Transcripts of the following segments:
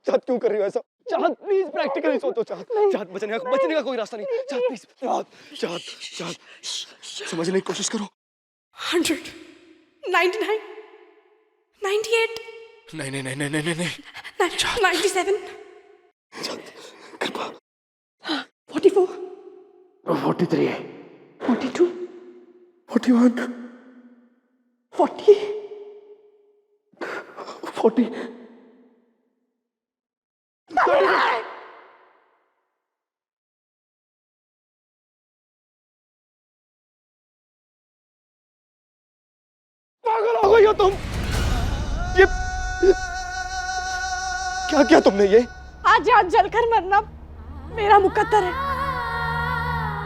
चाहत क्यों कर रही हो ऐसा? चाहत प्लीज प्रैक्टिकली सोचो। चाहत बचने का कोई रास्ता नहीं। चाहत प्लीज, चाहत समझने की कोशिश करो। 100, 99, 98, नहीं 97, कृपा 44, 43, 42, 41, 40, 40, 39। पागल हो गई हो तुम? ये क्या किया तुमने? ये आज जलकर मरना मेरा मुकद्दर है।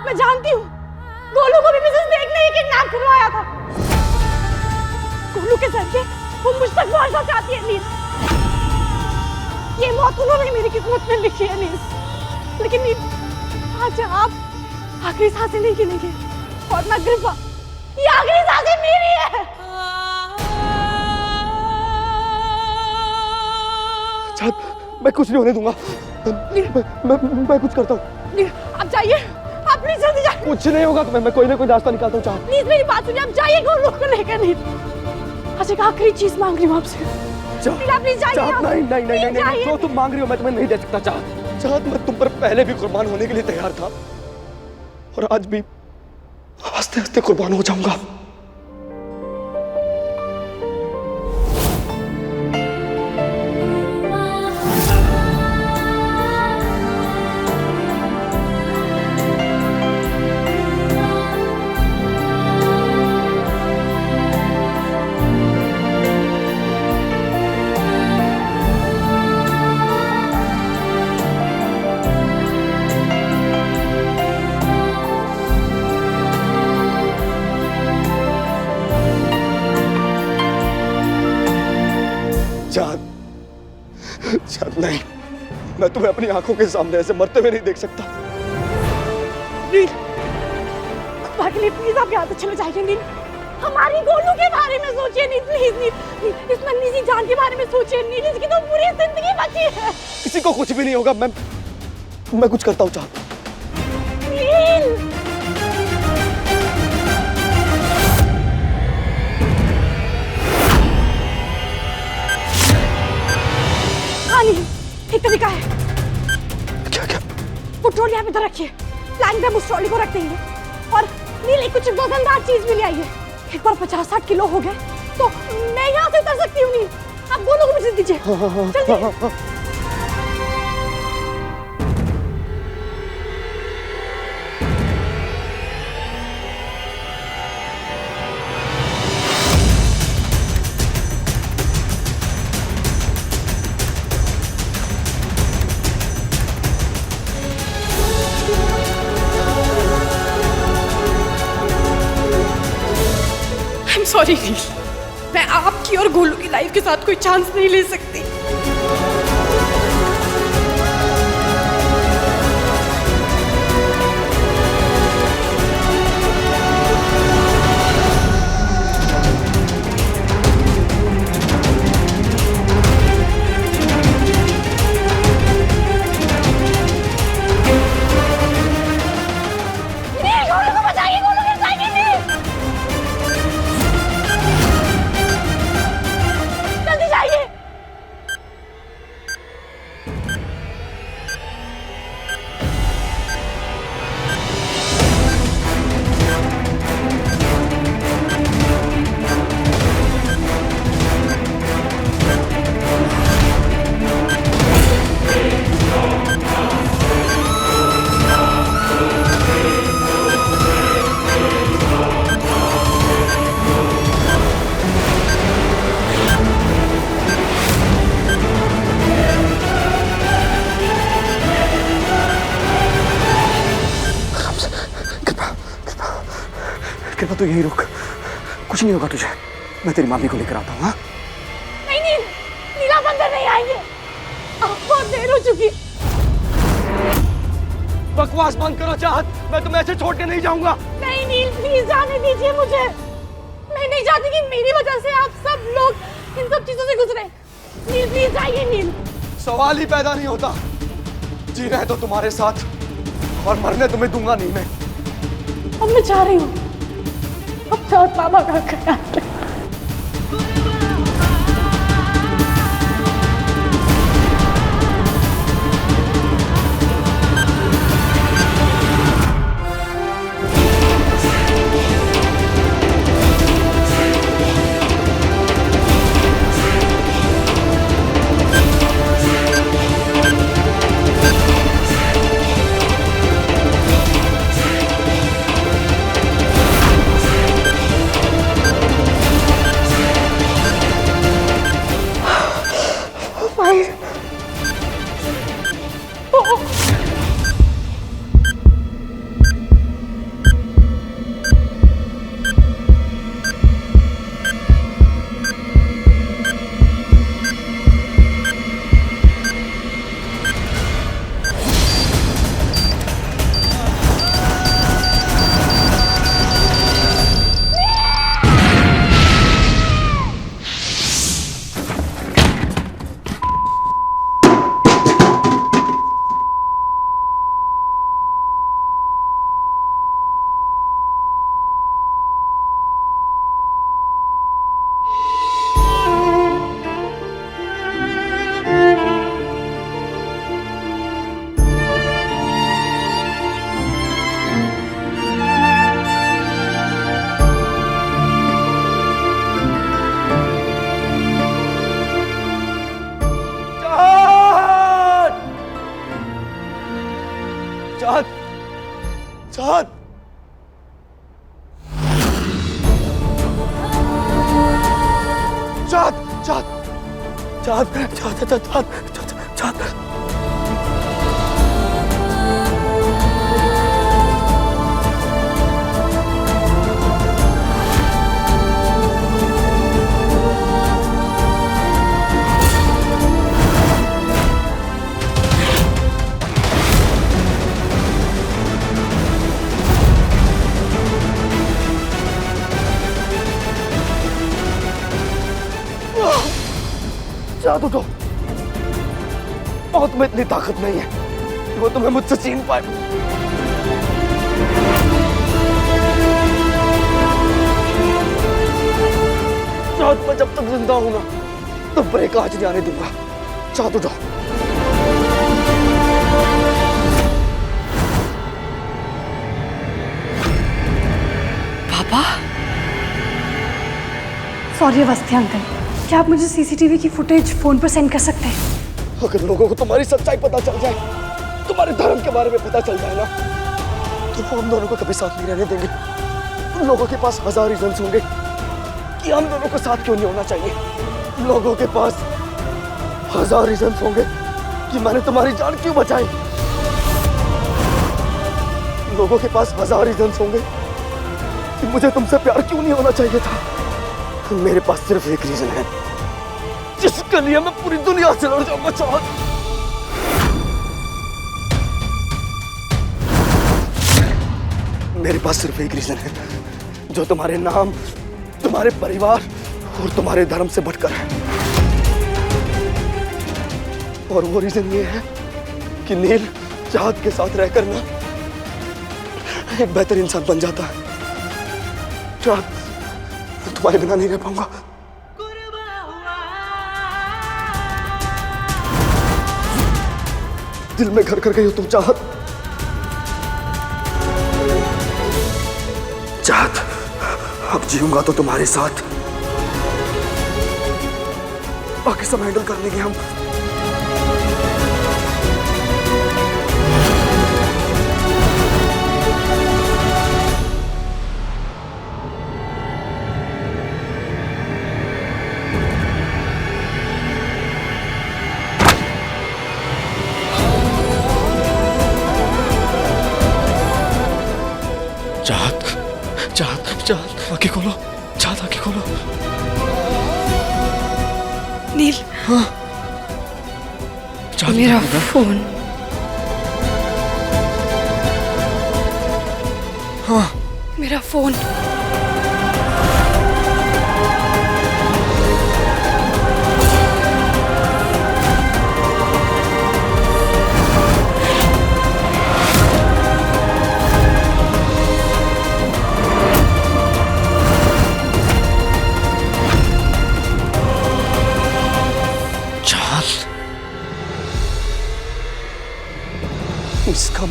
मैं जानती हूँ गोलू को भी मिसेस बेग ने ही किडनैप करवाया था। गोलू के जरिए वो मुझ तक पहुंचना चाहती है नील। ये मौत उन्होंने मेरी किस्मत में लिखी है नील। लेकिन नील आज आप आखिरी सांसें नहीं गिनेंगे और मैं कृपा ये आखिरी सांसें मेरी है। मैं कुछ नहीं होने दूंगा। मैं कुछ करता हूँ। आप जाइए, आप प्लीज जल्दी जाइए। कुछ नहीं होगा तुम्हें, मैं कोई ना कोई रास्ता निकालता हूँ। चाहत प्लीज मेरी बात सुनिए, आप जाइए गोलू को लेकर। नहीं आज एक आखिरी चीज मांग रही हूँ आपसे। प्लीज जाइए। चाहत नहीं, जो तुम मांग रही हो मैं तुम्हें नहीं दे सकता। चाहत मैं तुम पर पहले भी कुर्बान होने के लिए तैयार था और आज भी हंसते हंसते कुर्बान हो जाऊंगा। चाहत नहीं, मैं तुम्हें अपनी आंखों के सामने ऐसे मरते हुए नहीं देख सकता। नील, बाकी लिए प्लीज आप यहाँ से चले जाइए। नील, हमारी गोलू के बारे में सोचिए। नील प्लीज, नील इस नन्ही सी जान के बारे में सोचिए। नील इसकी तो पूरी जिंदगी बची है। किसी को कुछ भी नहीं होगा। मैं कुछ करता हूँ। चाहत नील एक तरीका है। क्या? वो ट्रॉली यहाँ पे इधर रखिए। प्लान पे हम उस ट्रॉली को रख देंगे और नील कुछ वजनदार चीज भी ले आइए। एक बार 50-60 किलो हो गए तो मैं यहाँ से उतर सकती हूँ। नील आप गोलू को मुझे दीजिए जल्दी। सॉरी नील, मैं आपकी और गोलू की लाइफ के साथ कोई चांस नहीं ले सकती। कृपा तू यही रुक, कुछ नहीं होगा तुझे। मैं तेरी मामी को लेकर आता हूँ। नहीं नील, नीला अंदर नहीं आएंगे। अब बहुत देर हो चुकी। बकवास बंद करो चाहत, मैं तुम्हें ऐसे छोड़ के नहीं जाऊंगा। नहीं नील प्लीज जाने दीजिए मुझे। मैं नहीं चाहती कि मेरी वजह से आप सब लोग इन सब चीजों से गुजरे। नील प्लीज जाइए। नील सवाल ही पैदा नहीं होता। जीना है तो तुम्हारे साथ, और मरने तुम्हें दूंगा नहीं मैं। अब मैं जा रही हूँ। अब चाँद बाबा का ख्याल रखना। चाँद, चाँद, चाँद, चाँद, चाँद, चाँद, चाँद, चाँद, चाँद। चाँद उठो, मौत में इतनी ताकत नहीं है कि वो तुम्हें मुझसे छीन पाए। चाँद, मैं जब तक जिंदा हूं ना, तब ब्रेक आज नहीं आने दूंगा। चाँद उठो। पापा, सॉरी अवस्थी अंकल, क्या आप मुझे सीसीटीवी की फुटेज फोन पर सेंड कर सकते हैं? अगर लोगों को तुम्हारी सच्चाई पता चल जाए, तुम्हारे धर्म के बारे में पता चल जाए ना, तो वो हम दोनों को कभी साथ नहीं रहने देंगे। उन लोगों के पास 1000 रीजंस होंगे कि हम दोनों को साथ क्यों नहीं होना चाहिए। लोगों के पास 1000 रीजंस होंगे कि मैंने तुम्हारी जान क्यों बचाई। लोगों के पास 1000 रीजंस होंगे कि मुझे तुमसे प्यार क्यों नहीं होना चाहिए था। मेरे पास सिर्फ एक रीजन है जिसके लिए मैं पूरी दुनिया से लड़ जाऊंगा। चाँद, मेरे पास सिर्फ एक रीजन है जो तुम्हारे नाम, तुम्हारे परिवार और तुम्हारे धर्म से बढ़कर है, और वो रीजन ये है कि नील चाँद के साथ रहकर ना एक बेहतर इंसान बन जाता है। चाँद, तुम्हारे बिना नहीं रह पाऊंगा। दिल में घर कर गई हो तुम चाहत। चाहत, अब जीऊंगा तो तुम्हारे साथ, बाकी सब हैंडल कर लेंगे हम। चाँद, चाँद, चाँद, आंखें खोलो। चाँद, आंखें खोलो। नील, हाँ, चाँद, मेरा फोन। हाँ, मेरा फोन।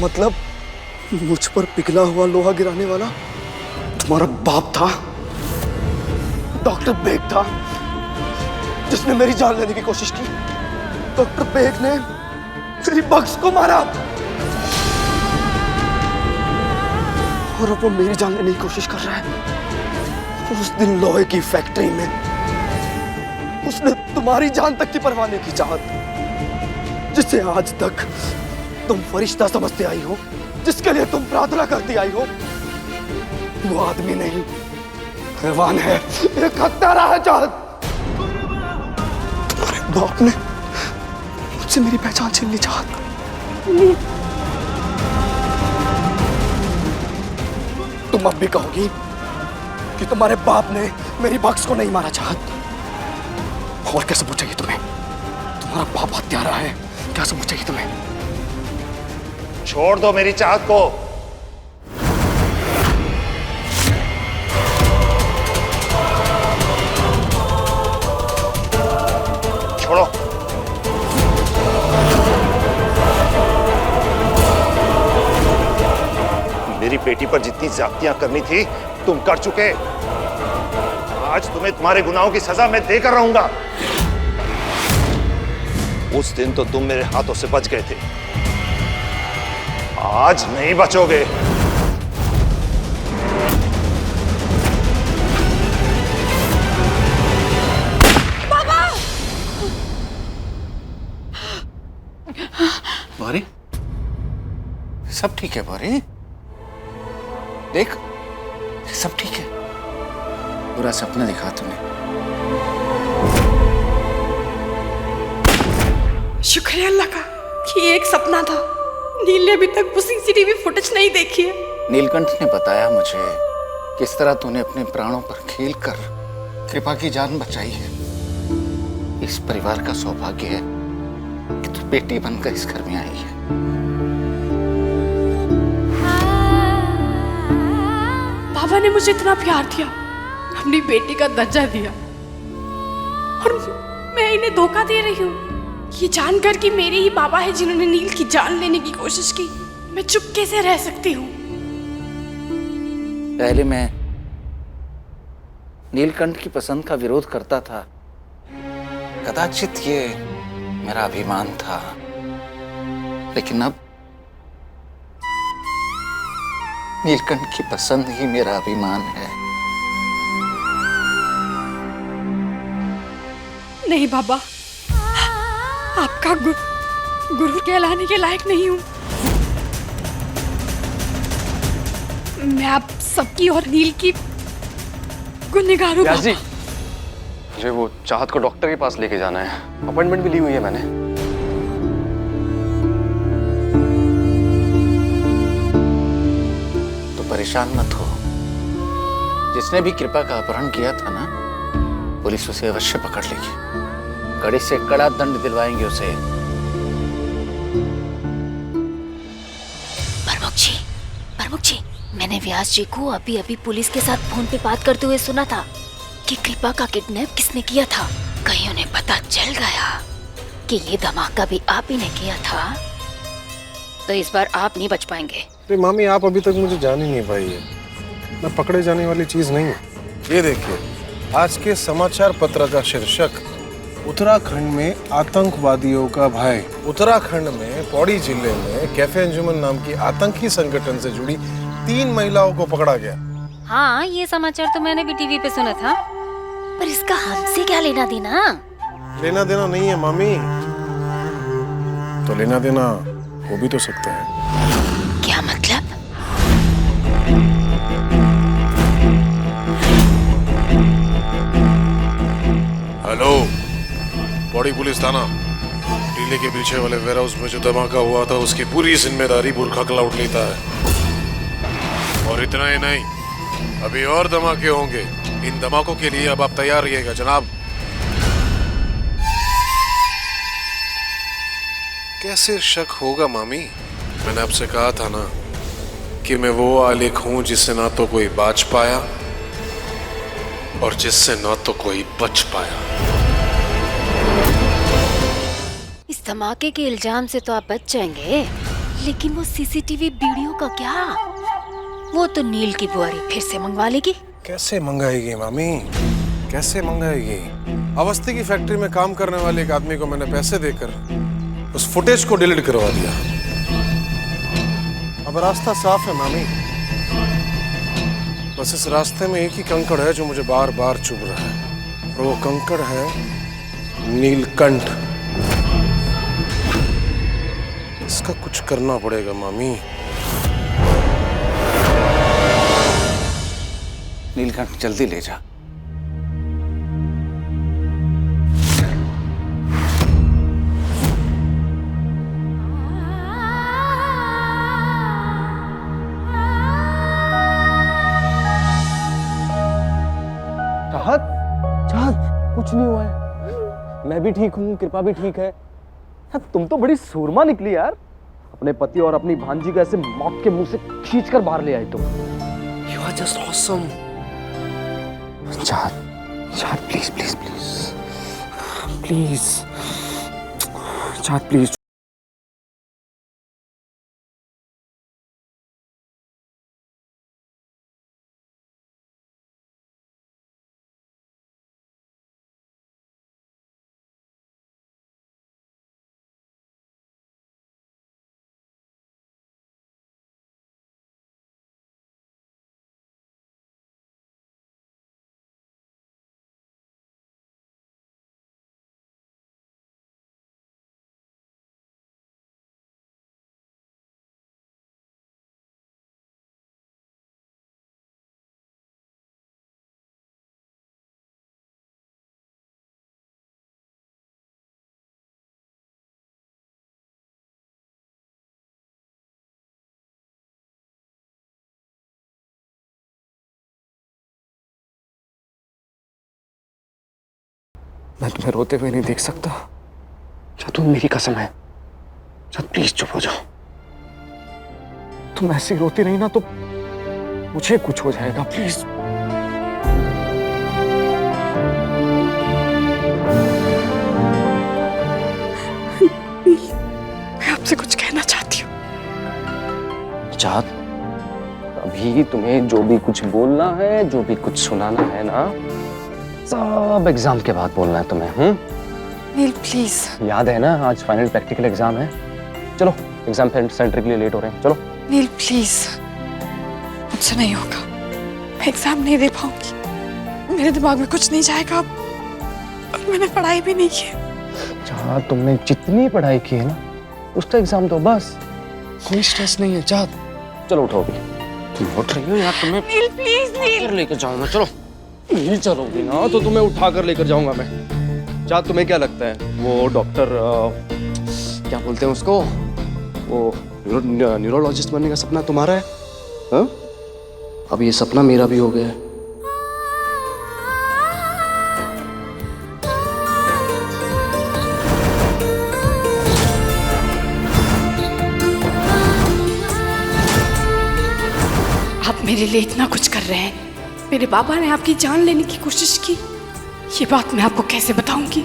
मतलब मुझ पर पिघला हुआ लोहा गिराने वाला तुम्हारा बाप था? डॉक्टर बेग था जिसने मेरी जान लेने की कोशिश की। डॉक्टर बेग ने मेरी बक्स को मारा और अब वो मेरी जान लेने की कोशिश कर रहा है। उस दिन लोहे की फैक्ट्री में उसने तुम्हारी जान तक की परवाह नहीं की चाहत, जिसे आज तक तुम फरिश्ता समझते आई हो, जिसके लिए तुम प्रार्थना करती आई हो, वो आदमी नहीं, हैवान है, एक हत्यारा है चाहत। तुम्हारे बाप ने मुझसे मेरी पहचान छीन ली चाहत। तुम अब भी कहोगी कि तुम्हारे बाप ने मेरी बक्स को नहीं मारा चाहत। और क्या सबूत चाहिए तुम्हें? तुम्हारा बाप हत्यारा है, क्या सबूत चाहिए तुम्हें? छोड़ दो मेरी चाहत को। छोड़ो। मेरी बेटी पर जितनी ज्यादतियां करनी थी तुम कर चुके। आज तुम्हें तुम्हारे गुनाहों की सजा मैं देकर रहूंगा। उस दिन तो तुम मेरे हाथों से बच गए थे, आज नहीं बचोगे। बारी, सब ठीक है बारी? देख, सब ठीक है। पूरा सपना दिखा तूने। शुक्रिया अल्लाह का कि ये एक सपना था। नील ने अभी तक वो सीसीटीवी फुटेज नहीं देखी है। नीलकंठ ने बताया मुझे किस तरह तूने अपने प्राणों पर खेलकर कृपा की जान बचाई है। इस परिवार का सौभाग्य है कि तू बेटी बनकर इस घर में आई है। बाबा ने मुझे इतना प्यार दिया, अपनी बेटी का दर्जा दिया, और मैं इन्हें धोखा दे रही हूँ ये जानकर कि मेरे ही बाबा है जिन्होंने नील की जान लेने की कोशिश की। मैं चुप कैसे रह सकती हूँ? पहले मैं नीलकंठ की पसंद का विरोध करता था। कदाचित ये मेरा अभिमान था, लेकिन अब नीलकंठ की पसंद ही मेरा अभिमान है। नहीं बाबा, आपका गुरु कहलाने के लायक नहीं हूँ। मैं आप सबकी और नील की गुनहगार हूँ। व्यास जी, मुझे वो चाहत को डॉक्टर के पास लेके जाना है। अपॉइंटमेंट भी ली हुई है मैंने। तो परेशान मत हो। जिसने भी कृपा का अपहरण किया था ना, पुलिस उसे अवश्य पकड़ लेगी। कड़े से कड़ा दंड दिलवाएंगे उसे। प्रमुख जी, मैंने व्यास जी को अभी अभी पुलिस के साथ फोन पे बात करते हुए सुना था कि कृपा का किडनैप किसने किया था। कहीं उन्हें पता चल गया कि ये धमाका भी आप ही ने किया था, तो इस बार आप नहीं बच पाएंगे। अरे मामी, आप अभी तक मुझे जान ही नहीं पाई है। मैं पकड़े जाने वाली चीज नहीं हूँ। ये देखिए, आज के समाचार पत्र का शीर्षक उत्तराखंड में आतंकवादियों का भय। उत्तराखंड में पौड़ी जिले में कैफे अंजुमन नाम की आतंकी संगठन से जुड़ी 3 महिलाओं को पकड़ा गया। हाँ, ये समाचार तो मैंने भी टीवी पे सुना था, पर इसका हमसे क्या लेना देना? लेना देना नहीं है मामी, तो लेना देना हो भी तो सकता है। क्या मतलब? हेलो, पौड़ी पुलिस थाना। टीले के पीछे वाले वेयर हाउस में जो धमाका हुआ था उसकी पूरी जिम्मेदारी बुरखा क्लाउड लेता है। और इतना ही नहीं, अभी और धमाके होंगे। इन धमाकों के लिए अब आप तैयार रहिएगा जनाब। कैसे शक होगा मामी? मैंने आपसे कहा था ना कि मैं वो आलिक हूं जिससे ना तो कोई बाज पाया और जिससे ना तो कोई बच पाया। इस धमाके के इल्जाम से तो आप बच जाएंगे, लेकिन वो सीसीटीवी वीडियो का क्या? वो तो नील की बुआरी फिर से मंगवा लेगी। कैसे मंगाएगी मामी, कैसे मंगाएगी? अवस्थी की फैक्ट्री में काम करने वाले एक आदमी को मैंने पैसे देकर उस फुटेज को डिलीट करवा दिया। अब रास्ता साफ है मामी, बस इस रास्ते में एक ही कंकड़ है जो मुझे बार बार चुभ रहा है, और वो कंकड़ है नीलकंठ। इसका कुछ करना पड़ेगा मामी। नीलकंठ जल्दी ले जा। चाहत, चाहत, कुछ नहीं हुआ है। मैं भी ठीक हूँ, कृपा भी ठीक है। यार, तुम तो बड़ी सूरमा निकली यार। अपने पति और अपनी भांजी को ऐसे मौत के मुंह से खींच कर बाहर ले आई तुम। You are just awesome. चाहत, चाहत, प्लीज प्लीज प्लीज प्लीज, चाहत प्लीज। मैं तुम्हें रोते हुए नहीं देख सकता। क्या तुम मेरी कसम है? चाहत प्लीज चुप हो जाओ। तुम ऐसे रोती रही ना तो मुझे कुछ हो जाएगा। प्लीज। मैं आपसे कुछ कहना चाहती हूँ। चाहत, अभी तुम्हें जो भी कुछ बोलना है, जो भी कुछ सुनाना है ना, सब एग्जाम के बाद बोलना है तुम्हें। नील प्लीज। याद है ना, आज फाइनल प्रैक्टिकल एग्जाम है। चलो, एग्जाम सेंटर के लिए लेट हो रहे हैं, चलो। नील प्लीज, मुझसे नहीं होगा। मैं एग्जाम नहीं दे पाऊंगी। मेरे दिमाग में कुछ नहीं जाएगा अब, और मैंने पढ़ाई भी नहीं की। चाहत, तुमने जितनी पढ़ाई की है ना, उसका एग्जाम दो बस। कोई स्ट्रेस नहीं है चाहत। चलो उठो अभी। तुम उठ रही हो यार, तुम्हें नील प्लीज। नील लेकर जाऊंगा। चलो। नहीं चलोगी ना तो तुम्हें उठा कर लेकर जाऊंगा मैं। चाहत, तुम्हें क्या लगता है वो डॉक्टर क्या बोलते हैं उसको, वो न्यूरोलॉजिस्ट बनने का सपना तुम्हारा है? हाँ? अब ये सपना मेरा भी हो गया है। आप मेरे लिए इतना कुछ कर रहे हैं। मेरे बाबा ने आपकी जान लेने की कोशिश की। ये बात मैं आपको कैसे बताऊंगी?